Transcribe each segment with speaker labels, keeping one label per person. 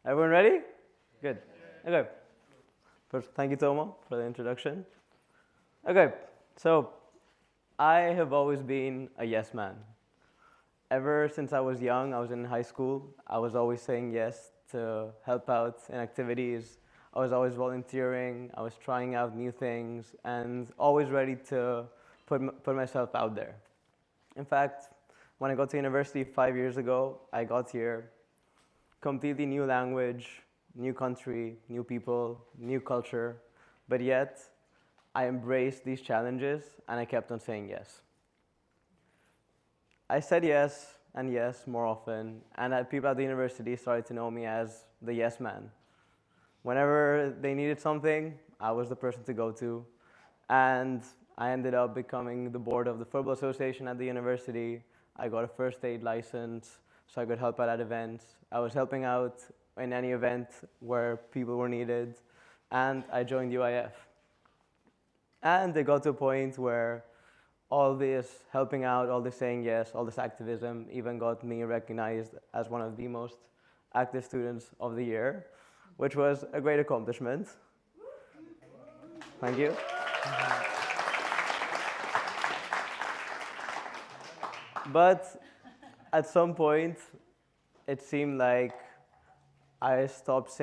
Speaker 1: Everyone ready? Good. Okay. First, thank you, Toma, for the introduction. Okay, so I have always been a yes man. Ever since I was young, I was in high school, I was always saying yes to help out in activities. I was always volunteering, I was trying out new things, and always ready to put myself out there. In fact, when I got to university 5 years ago, I got here, completely new language, new country, new people, new culture, but yet I embraced these challenges and I kept on saying yes. I said yes and yes more often, and people at the university started to know me as the yes man. Whenever they needed something, I was the person to go to, and I ended up becoming the board of the football association at the university. I got a first aid license so I could help out at events. I was helping out in any event where people were needed, and I joined UIF. And it got to a point where all this helping out, all this saying yes, all this activism even got me recognized as one of the most active students of the year, which was a great accomplishment. Thank you. But at some point, it seemed like I stopped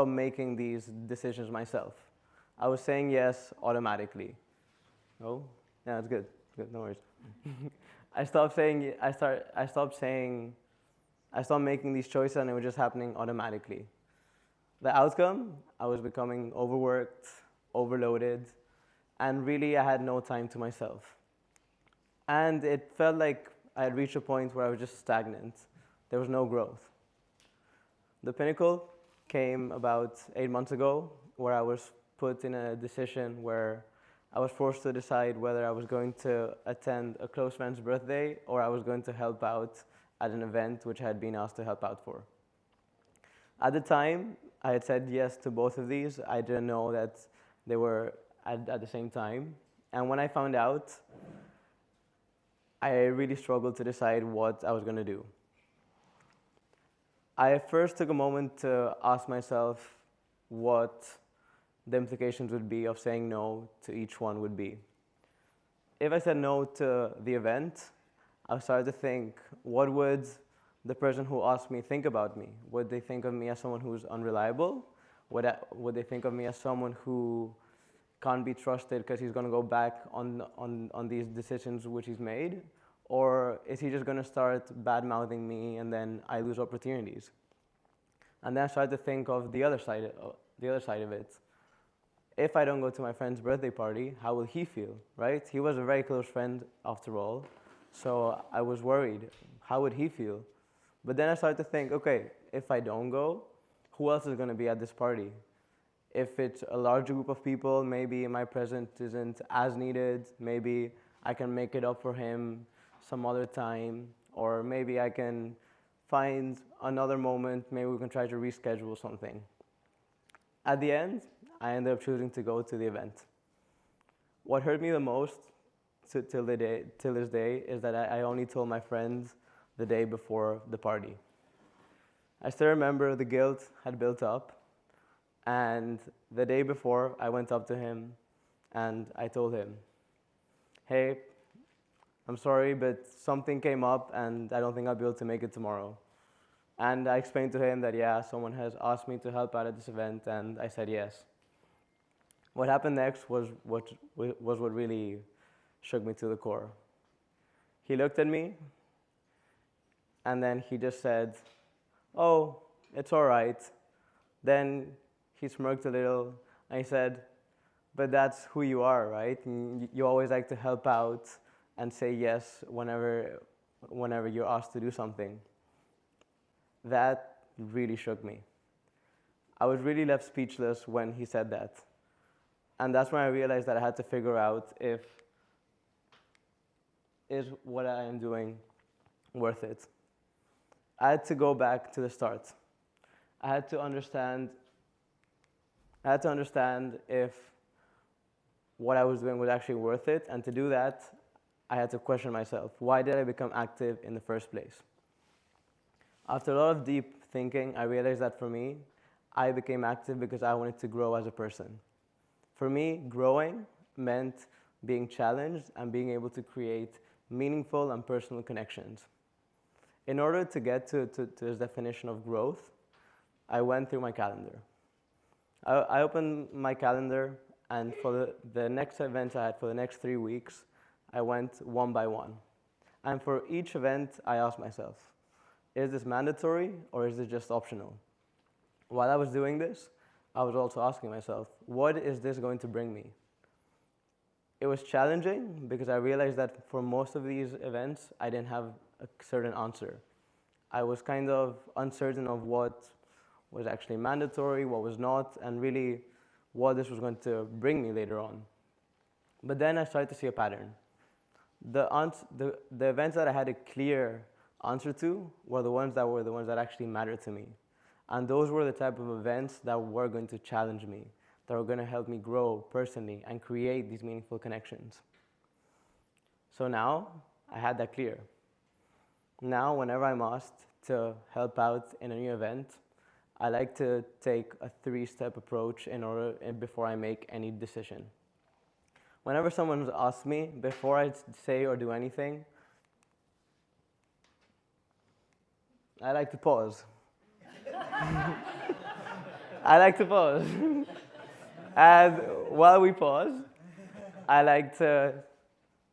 Speaker 1: making these decisions myself. I was saying yes automatically. Oh, yeah, it's good. Good, no worries. I stopped making these choices, and it was just happening automatically. The outcome, I was becoming overworked, overloaded, and really I had no time to myself. And it felt like I had reached a point where I was just stagnant. There was no growth. The pinnacle came about 8 months ago, where I was put in a decision where I was forced to decide whether I was going to attend a close friend's birthday or I was going to help out at an event which I had been asked to help out for. At the time, I had said yes to both of these. I didn't know that they were at the same time. And when I found out, I really struggled to decide what I was going to do. I first took a moment to ask myself what the implications would be of saying no to each one would be. If I said no to the event, I started to think, what would the person who asked me think about me? Would they think of me as someone who's unreliable? Would they think of me as someone who can't be trusted because he's going to go back on these decisions which he's made? Or is he just going to start bad-mouthing me and then I lose opportunities? And then I started to think of the other side of it. If I don't go to my friend's birthday party, how will he feel, right? He was a very close friend after all, so I was worried. How would he feel? But then I started to think, okay, if I don't go, who else is going to be at this party? If it's a larger group of people, maybe my presence isn't as needed. Maybe I can make it up for him some other time, or maybe I can find another moment, maybe we can try to reschedule something. At the end, I ended up choosing to go to the event. What hurt me the most till this day is that I only told my friends the day before the party. I still remember the guilt had built up, and the day before I went up to him and I told him, hey, I'm sorry, but something came up and I don't think I'll be able to make it tomorrow. And I explained to him that, yeah, someone has asked me to help out at this event, and I said yes. What happened next was what really shook me to the core. He looked at me, and then he just said, oh, it's all right. Then he smirked a little, and he said, but that's who you are, right? And you always like to help out and say yes whenever you're asked to do something. That really shook me. I was really left speechless when he said that. And that's when I realized that I had to figure out is what I am doing worth it? I had to go back to the start. I had to understand if what I was doing was actually worth it, and to do that, I had to question myself. Why did I become active in the first place? After a lot of deep thinking, I realized that for me, I became active because I wanted to grow as a person. For me, growing meant being challenged and being able to create meaningful and personal connections. In order to get to this definition of growth, I went through my calendar. I opened my calendar, and for the next events I had for the next 3 weeks, I went one by one. And for each event, I asked myself, is this mandatory or is this just optional? While I was doing this, I was also asking myself, what is this going to bring me? It was challenging because I realized that for most of these events, I didn't have a certain answer. I was kind of uncertain of what was actually mandatory, what was not, and really what this was going to bring me later on. But then I started to see a pattern. The events that I had a clear answer to were the ones that actually mattered to me. And those were the type of events that were going to challenge me, that were going to help me grow personally and create these meaningful connections. So now I had that clear. Now, whenever I'm asked to help out in a new event, I like to take a 3-step approach before I make any decision. Whenever someone asks me, before I say or do anything, I like to pause. I like to pause. And while we pause, I like to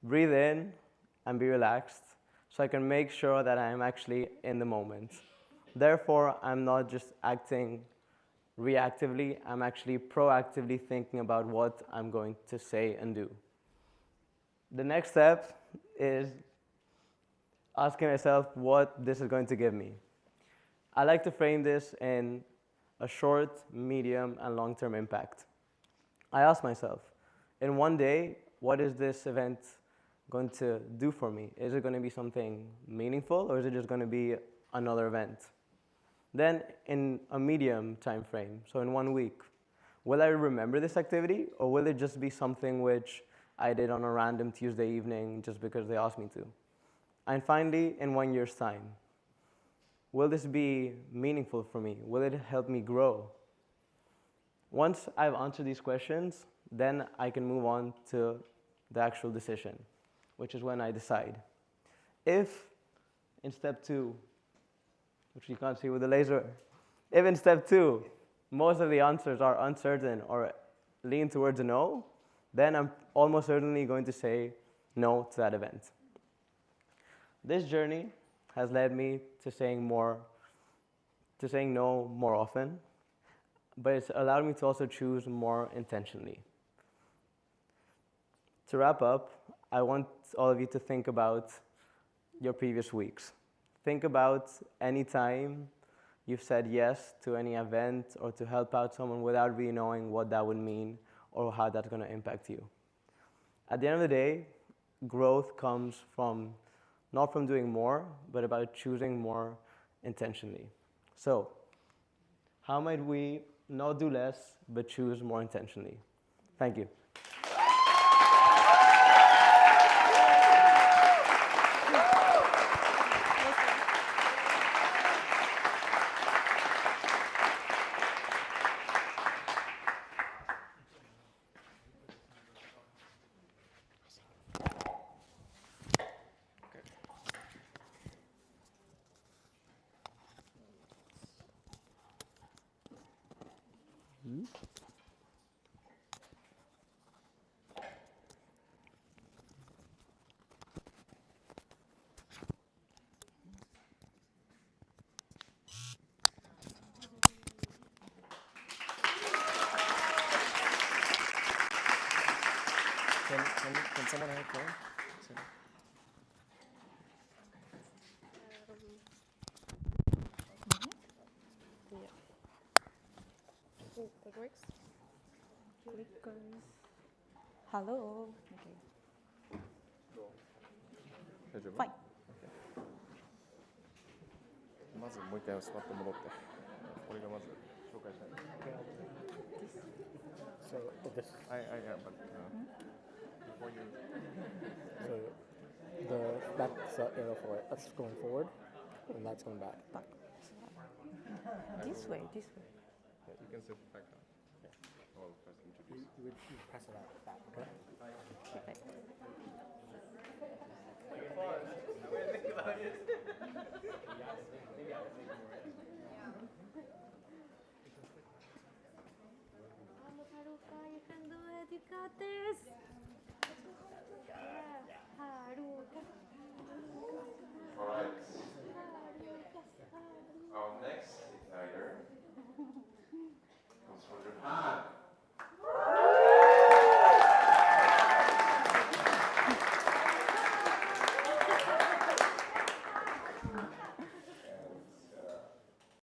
Speaker 1: breathe in and be relaxed so I can make sure that I am actually in the moment. Therefore, I'm not just acting reactively, I'm actually proactively thinking about what I'm going to say and do. The next step is asking myself what this is going to give me. I like to frame this in a short, medium, and long-term impact. I ask myself, in one day, what is this event going to do for me? Is it going to be something meaningful, or is it just going to be another event? Then, in a medium time frame, so in 1 week, will I remember this activity, or will it just be something which I did on a random Tuesday evening just because they asked me to? And finally, in 1 year's time, will this be meaningful for me? Will it help me grow? Once I've answered these questions, then I can move on to the actual decision, which is when I decide. If in step 2, which you can't see with the laser, if in step 2, most of the answers are uncertain or lean towards a no, then I'm almost certainly going to say no to that event. This journey has led me to saying no more often, but it's allowed me to also choose more intentionally. To wrap up, I want all of you to think about your previous weeks. Think about any time you've said yes to any event or to help out someone without really knowing what that would mean or how that's going to impact you. At the end of the day, growth comes not from doing more, but about choosing more intentionally. So, how might we not do less, but choose more intentionally? Thank you.
Speaker 2: Can someone have a phone?
Speaker 3: Yeah. Oh, that works. Clickers. Hello. Okay. Fine.
Speaker 2: まずもう一回座って戻って、俺がまず紹介したい。
Speaker 4: So this,
Speaker 2: Yeah, but before you.
Speaker 4: that's the arrow for it. That's going forward, and that's going back.
Speaker 3: Back. This way, this way.
Speaker 2: Yeah, you can sit back down. I'll first introduce.
Speaker 4: You would pass it out back, okay?
Speaker 3: Okay. Vamos, Haruka, you can do it. You got this.